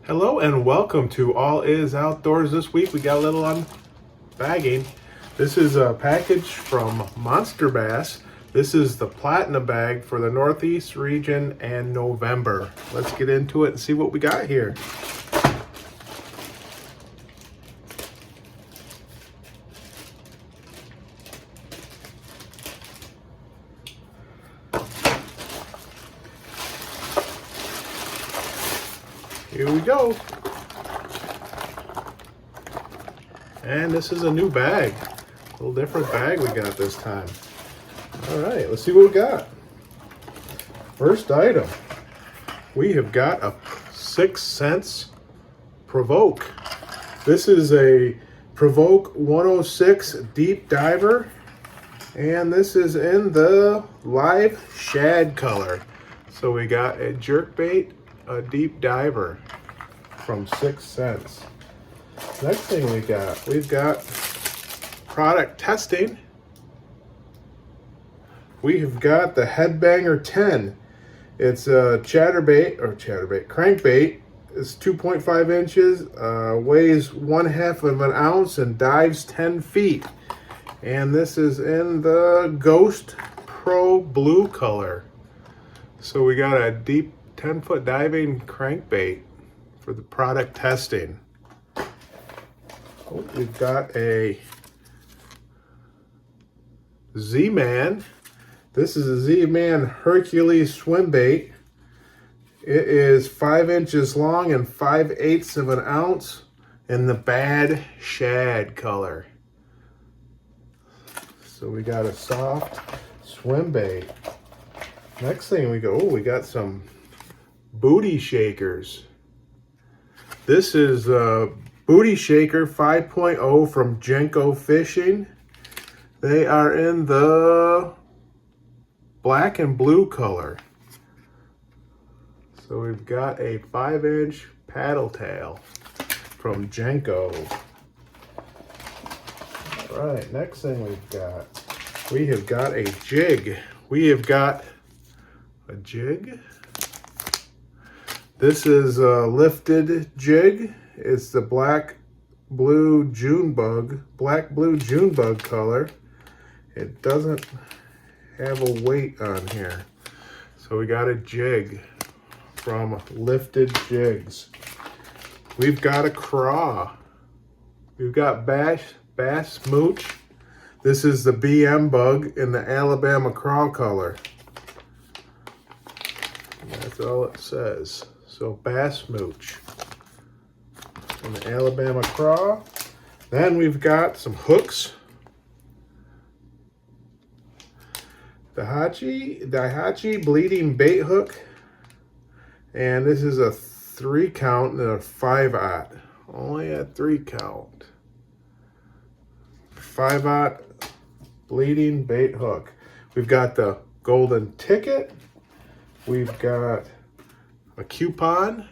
Hello and welcome to All Is Outdoors. This week we got a little unbagging. This is a package from MONSTERBASS. This is the Platinum Bag for the Northeast region and November. Let's get into it and see what we got here. Here we go. And this is a new bag. A little different bag we got this time. All right, let's see what we got. First item, we have got a 6 cents Provoke. This is a Provoke 106 deep diver, and this is in the live shad color. So we got a jerkbait, a deep diver from 6 cents. Next thing we've got product testing. We have got the Headbanger 10. It's a crankbait. It's 2.5 inches, weighs 1/2 of an ounce, and dives 10 feet. And this is in the Ghost Pro blue color. So we got a deep 10-foot diving crankbait for the product testing. Oh, we've got a ZMAN. This is a ZMAN HerculeZ Swimbait. It is 5 inches long and 5/8 of an ounce in the bad shad color. So we got a soft Swimbait. Next thing we got some booty shakers. This is a booty shaker 5.0 from Jenko Fishing. They are in the black and blue color. So we've got a 5-inch paddle tail from Jenko. All right, next thing we have got a jig. We have got a jig. This is a lifted jig. It's the black blue Junebug color. It doesn't have a weight on here. So we got a jig from Lifted Jigs. We've got a Craw. We've got Bassmooch. This is the BM bug in the Alabama Craw color. That's all it says. So Bassmooch and the Alabama Craw. Then we've got some hooks. Daiichi bleeding bait hook. And this is a 3 count and a 5/0. Only a 3 count. 5/0 bleeding bait hook. We've got the golden ticket. We've got a coupon.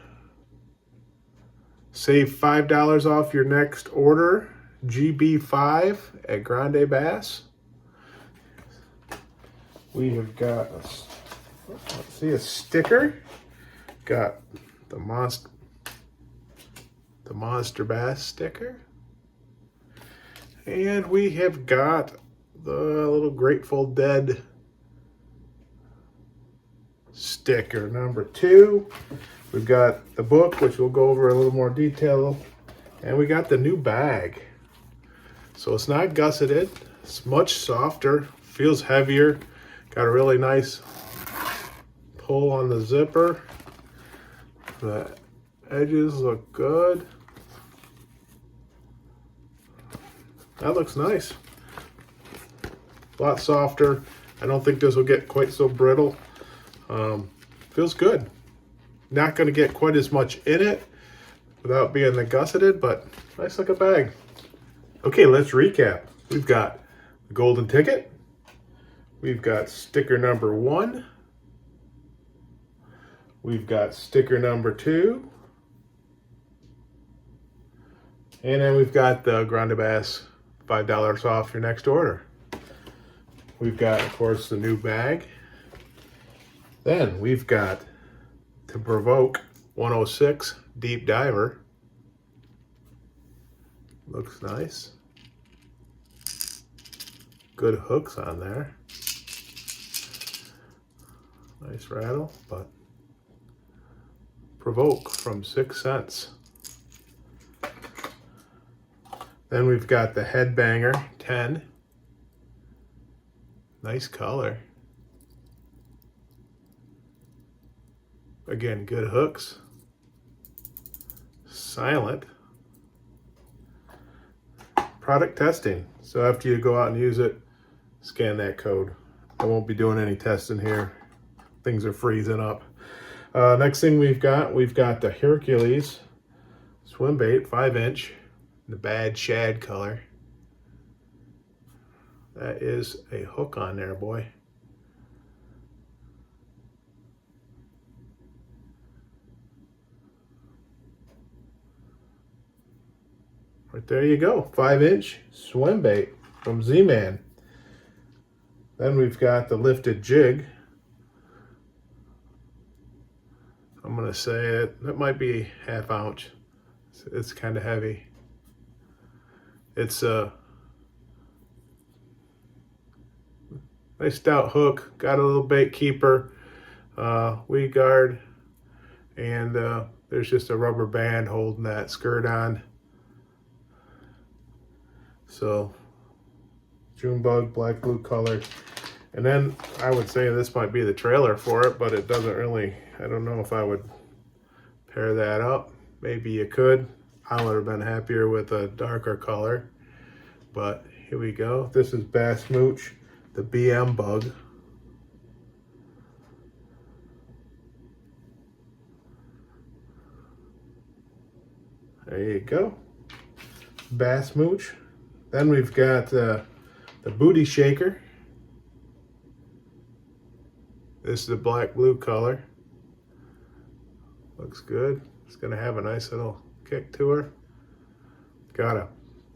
Save $5 off your next order. GB5 at Grande Bass. We have got a sticker. Got the MONSTERBASS sticker. And we have got the little Grateful Dead sticker number 2. We've got the book, which we'll go over a little more detail, and we got the new bag. So it's not gusseted, it's much softer, feels heavier, got a really nice pull on the zipper. The edges look good. That looks nice. A lot softer. I don't think this will get quite so brittle. Feels good. Not going to get quite as much in it without being the gusseted, but nice looking bag. Okay, let's recap. We've got the golden ticket. We've got sticker number 1. We've got sticker number 2. And then we've got the Grande Bass $5 off your next order. We've got, of course, the new bag. Then we've got to Provoke 106 Deep Diver. Looks nice. Good hooks on there. Nice rattle, but Provoke from 6 cents. Then we've got the Headbanger 10. Nice color. Again, good hooks. Silent. Product testing. So after you go out and use it, scan that code. I won't be doing any testing here. Things are freezing up. Next thing we've got the HerculeZ Swimbait 5-inch, the bad shad color. That is a hook on there, boy. Right there you go, 5-inch Swimbait from ZMAN. Then we've got the lifted jig. I'm gonna say it might be ½ ounce. It's kind of heavy. It's a nice stout hook, got a little bait keeper, weed guard, and there's just a rubber band holding that skirt on. So Junebug, black blue color. And then I would say this might be the trailer for it, but it doesn't really, I don't know if I would pair that up. Maybe you could. I would have been happier with a darker color. But here we go. This is Bassmooch, the BM bug. There you go. Bassmooch. Then we've got the Booty Shaker. This is the black blue color. Looks good. It's gonna have a nice little kick to her. Got a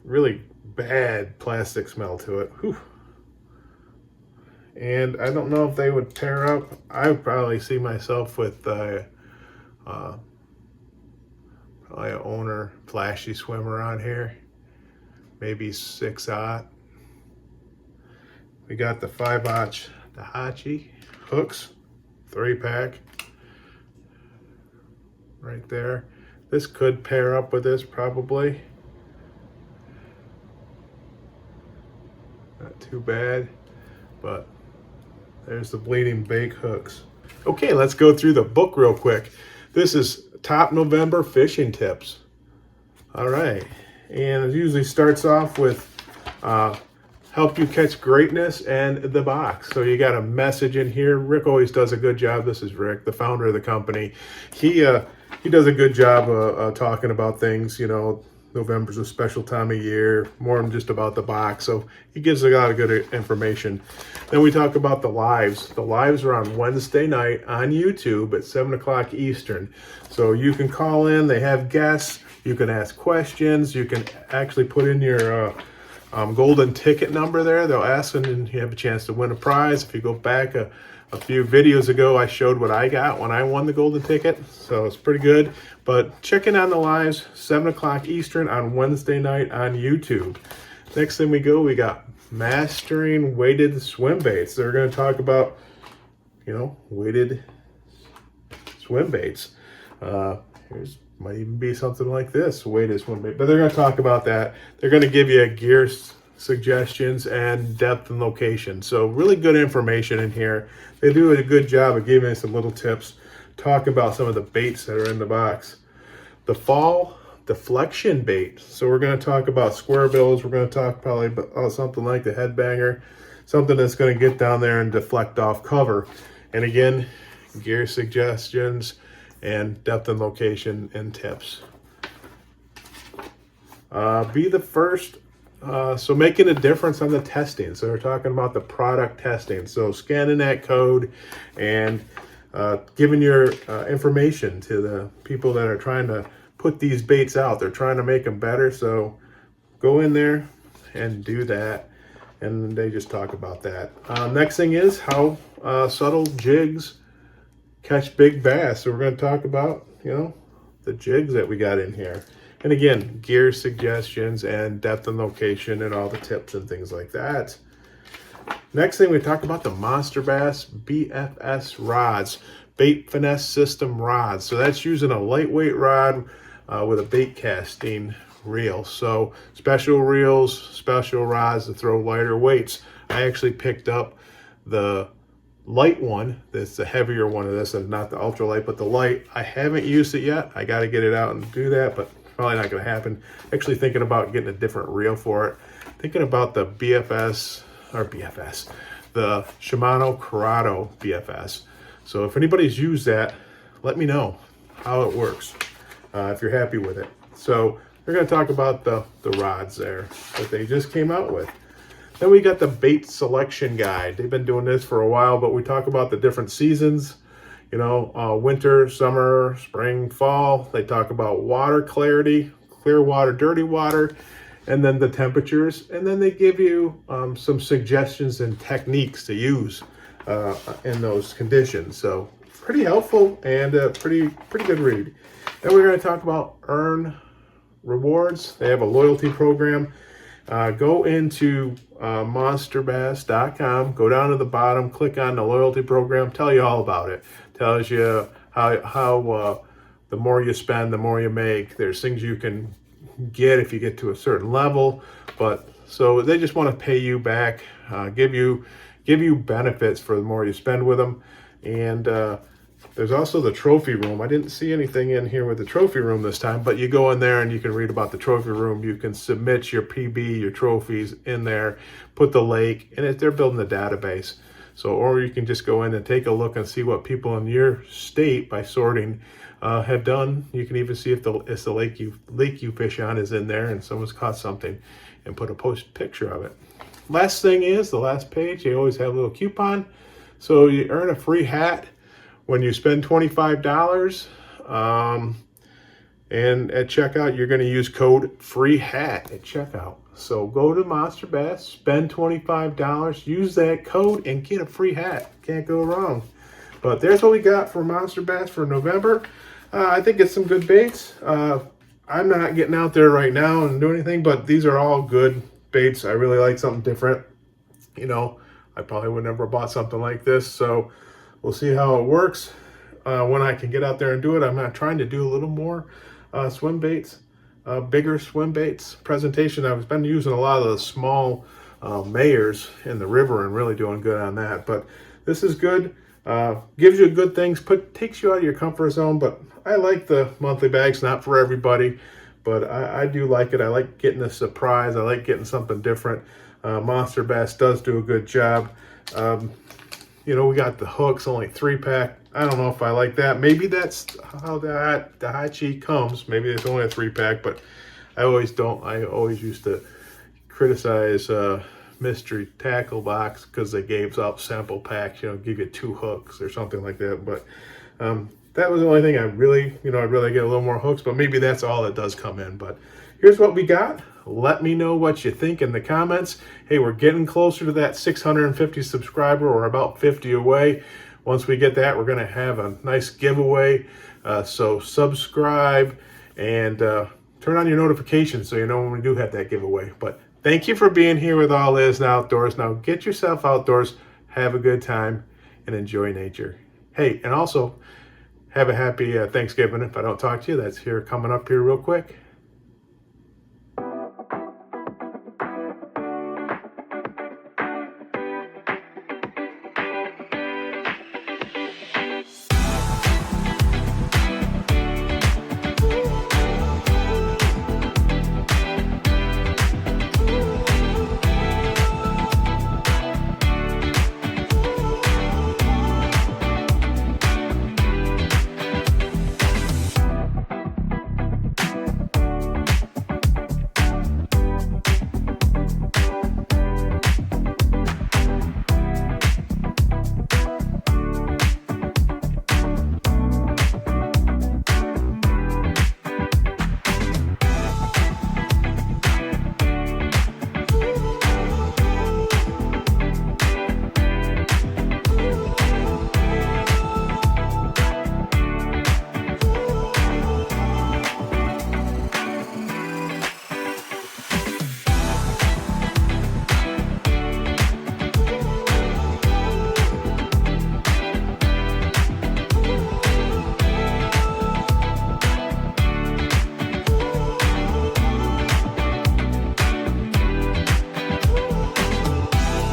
really bad plastic smell to it. Whew. And I don't know if they would pair up. I would probably see myself with probably an owner flashy swimmer on here. Maybe 6/0. We got the 5-aught Daiichi hooks, 3-pack. Right there. This could pair up with this probably. Not too bad, but there's the bleeding bait hooks. Okay, let's go through the book real quick. This is Top November Fishing Tips. All right, and it usually starts off with help you catch greatness and the box. So you got a message in here. Rick always does a good job. This is Rick, the founder of the company. He does a good job of talking about things. You know, November's a special time of year, more than just about the box. So he gives a lot of good information. Then we talk about the lives. The lives are on Wednesday night on YouTube at 7 o'clock Eastern. So you can call in, they have guests, you can ask questions, you can actually put in your golden ticket number there. They'll ask and then you have a chance to win a prize. If you go back a few videos ago, I showed what I got when I won the golden ticket. So it's pretty good. But check in on the lives, 7 o'clock Eastern on Wednesday night on YouTube. Next thing we got mastering weighted swim baits. They're going to talk about, you know, weighted swim baits. Here's might even be something like this, weighted swim bait. But they're going to talk about that. They're going to give you gear suggestions and depth and location. So really good information in here. They do a good job of giving us some little tips. Talk about some of the baits that are in the box. The fall deflection bait. So we're going to talk about square bills. We're going to talk probably about something like the headbanger, something that's going to get down there and deflect off cover. And again, gear suggestions and depth and location and tips. Be the first. So making a difference on the testing. So we're talking about the product testing. So scanning that code and giving your information to the people that are trying to put these baits out. They're trying to make them better. So go in there and do that. And they just talk about that. Next thing is how subtle jigs catch big bass. So we're going to talk about you know, the jigs that we got in here. And again, gear suggestions and depth and location and all the tips and things like that. Next thing, we talk about the MONSTERBASS BFS rods, bait finesse system rods. So that's using a lightweight rod with a bait casting reel. So special reels, special rods to throw lighter weights. I actually picked up the light one. That's the heavier one of this, and not the ultralight, but the light. I haven't used it yet. I got to get it out and do that, but probably not going to happen. Actually thinking about getting a different reel for it. Thinking about the BFS, the Shimano Corrado BFS. So if anybody's used that, let me know how it works, if you're happy with it. So we're going to talk about the rods there that they just came out with. Then we got the bait selection guide. They've been doing this for a while, but we talk about the different seasons, you know, winter, summer, spring, fall. They talk about water clarity, clear water, dirty water, and then the temperatures. And then they give you some suggestions and techniques to use in those conditions. So pretty helpful and a pretty good read. Then we're going to talk about earn rewards. They have a loyalty program. Go into monsterbass.com, go down to the bottom, click on the loyalty program, tell you all about it. Tells you how the more you spend, the more you make. There's things you can get if you get to a certain level, but so they just want to pay you back, give you benefits for the more you spend with them. And there's also the trophy room. I didn't see anything in here with the trophy room this time, but you go in there and you can read about the trophy room. You can submit your PB, your trophies in there, put the lake, and they're building a database. So, or you can just go in and take a look and see what people in your state by sorting have done. You can even see if the lake you fish on is in there and someone's caught something, and put a post picture of it. Last thing is the last page. They always have a little coupon, so you earn a free hat when you spend $25, and at checkout, you're going to use code FREEHAT at checkout. So go to Monster Bass, spend $25, use that code, and get a free hat. Can't go wrong. But there's what we got for Monster Bass for November. I think it's some good baits. I'm not getting out there right now and doing anything, but these are all good baits. I really like something different. You know, I probably would never have bought something like this, so we'll see how it works when I can get out there and do it. I'm not trying to do a little more swim baits, bigger swim baits presentation. I've been using a lot of the small mayors in the river and really doing good on that. But this is good. Gives you good things, takes you out of your comfort zone. But I like the monthly bags, not for everybody, but I do like it. I like getting a surprise. I like getting something different. Monster Bass does do a good job. You know, we got the hooks, only 3-pack. I don't know if I like that. Maybe that's how the Daiichi comes. Maybe it's only a 3-pack, but I always don't. I always used to criticize Mystery Tackle Box because they gave up sample packs, you know, give you 2 hooks or something like that. But that was the only thing I really, you know, I'd rather get a little more hooks, but maybe that's all that does come in. But here's what we got. Let me know what you think in the comments. Hey, we're getting closer to that 650 subscriber. We're about 50 away. Once we get that, we're going to have a nice giveaway. So subscribe and turn on your notifications so you know when we do have that giveaway. But thank you for being here with All Is Outdoors. Now get yourself outdoors, have a good time, and enjoy nature. Hey, and also have a happy Thanksgiving. If I don't talk to you, that's here coming up here real quick.